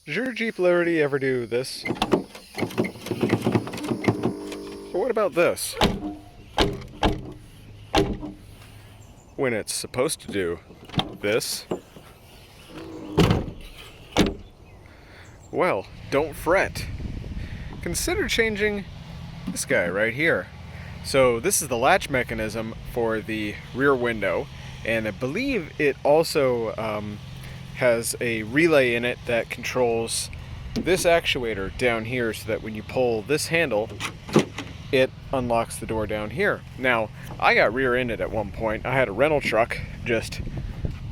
Does your Jeep Liberty ever do this? Or what about this? When it's supposed to do this? Well, don't fret. Consider changing this guy right here. So this is the latch mechanism for the rear window, and I believe it also has a relay in it that controls this actuator down here, so that when you pull this handle, it unlocks the door down here. Now, I got rear-ended at one point. I had a rental truck just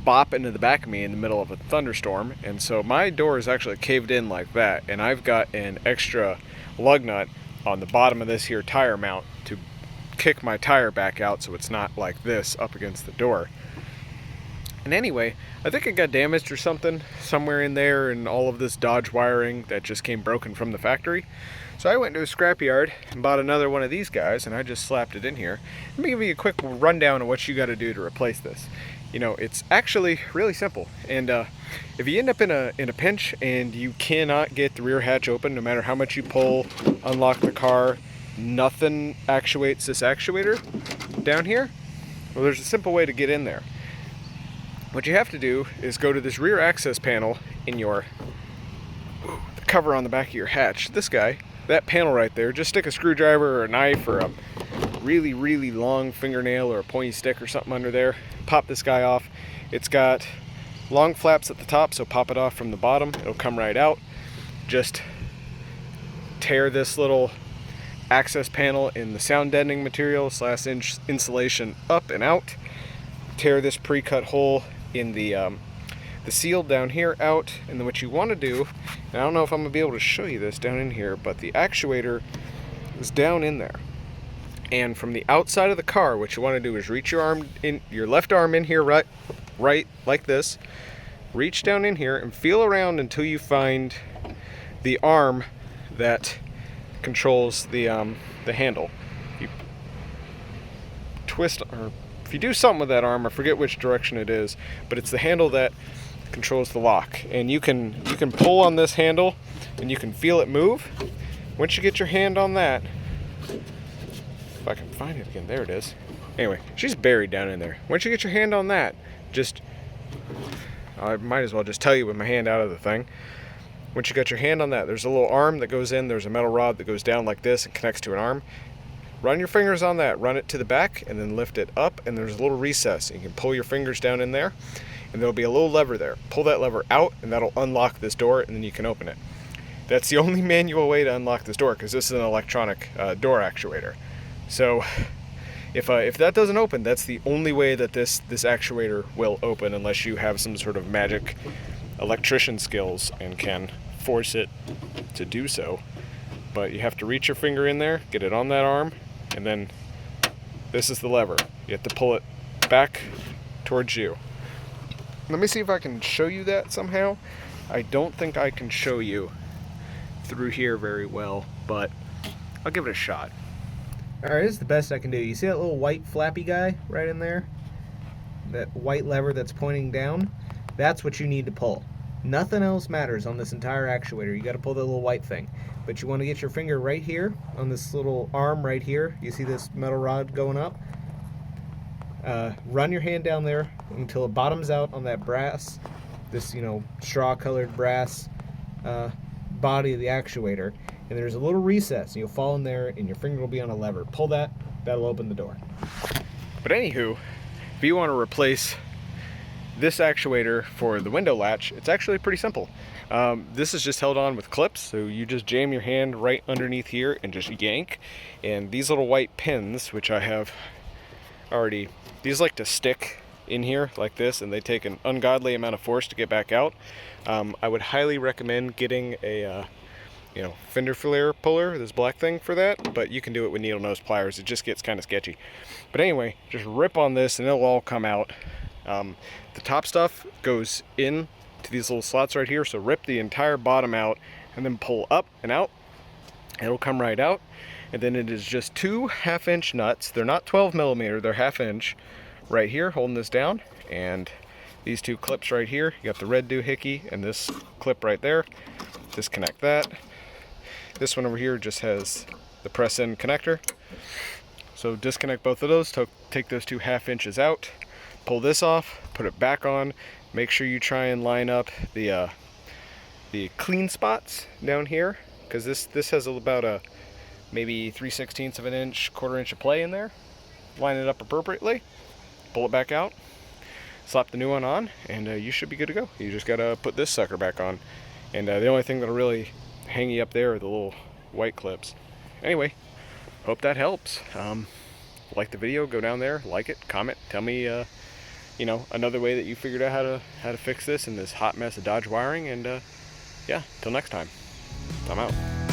bop into the back of me in the middle of a thunderstorm, and so my door is actually caved in like that, and I've got an extra lug nut on the bottom of this here tire mount to kick my tire back out so it's not like this up against the door. And anyway, I think it got damaged or something somewhere in there, and all of this Dodge wiring that just came broken from the factory. So I went to a scrapyard and bought another one of these guys, and I just slapped it in here. Let me give you a quick rundown of what you got to do to replace this. You know, it's actually really simple, and if you end up in a pinch and you cannot get the rear hatch open, no matter how much you pull, unlock the car, nothing actuates this actuator down here, well, there's a simple way to get in there. What you have to do is go to this rear access panel in the cover on the back of your hatch. This guy, that panel right there, just stick a screwdriver or a knife or a really, really long fingernail or a pointy stick or something under there. Pop this guy off. It's got long flaps at the top, so pop it off from the bottom. It'll come right out. Just tear this little access panel in the sound deadening material / insulation up and out. Tear this pre-cut hole in the seal down here out, and then what you want to do, and I don't know if I'm going to be able to show you this down in here, but the actuator is down in there. And from the outside of the car, what you want to do is reach your left arm in here right like this. Reach down in here and feel around until you find the arm that controls the handle. You twist, or if you do something with that arm, I forget which direction it is, but it's the handle that controls the lock. And you can pull on this handle and you can feel it move. Once you get your hand on that, if I can find it again, there it is. Anyway, she's buried down in there. Once you get your hand on that, I might as well just tell you with my hand out of the thing. Once you got your hand on that, there's a little arm that goes in, there's a metal rod that goes down like this and connects to an arm. Run your fingers on that, run it to the back, and then lift it up, and there's a little recess. You can pull your fingers down in there, and there'll be a little lever there. Pull that lever out, and that'll unlock this door, and then you can open it. That's the only manual way to unlock this door, because this is an electronic door actuator. So if that doesn't open, that's the only way that this actuator will open, unless you have some sort of magic electrician skills and can force it to do so. But you have to reach your finger in there, get it on that arm, and then this is the lever. You have to pull it back towards you. Let me see if I can show you that somehow. I don't think I can show you through here very well, but I'll give it a shot. Alright, this is the best I can do. You see that little white flappy guy right in there? That white lever that's pointing down? That's what you need to pull. Nothing else matters on this entire actuator. You got to pull that little white thing. But you want to get your finger right here on this little arm right here. You see this metal rod going up? Run your hand down there until it bottoms out on that brass, this straw-colored brass body of the actuator. And there's a little recess, and you'll fall in there, and your finger will be on a lever. Pull that, that'll open the door. But anywho, if you want to replace this actuator for the window latch, it's actually pretty simple. This is just held on with clips, so you just jam your hand right underneath here and just yank. And these little white pins, which I have already, these like to stick in here like this, and they take an ungodly amount of force to get back out. I would highly recommend getting a fender flare puller, this black thing for that, but you can do it with needle nose pliers. It just gets kind of sketchy. But anyway, just rip on this and it'll all come out. The top stuff goes in to these little slots right here, so rip the entire bottom out and then pull up and out. It'll come right out. And then it is just 2 half-inch nuts. They're not 12 millimeter, they're half-inch right here holding this down. And these 2 clips right here, you got the red doohickey and this clip right there. disconnect that. This one over here just has the press-in connector. So disconnect both of those, take those 2 1/2 inches out, pull this off, put it back on. Make sure you try and line up the clean spots down here, because this has about a maybe 3/16 of an inch, 1/4 inch of play in there. Line it up appropriately, pull it back out, slap the new one on, and you should be good to go. You just gotta put this sucker back on, and the only thing that'll really hang you up there are the little white clips. Anyway, hope that helps. Like the video, go down there, like it, comment, tell me you know, another way that you figured out how to fix this in this hot mess of Dodge wiring, and yeah, till next time, I'm out.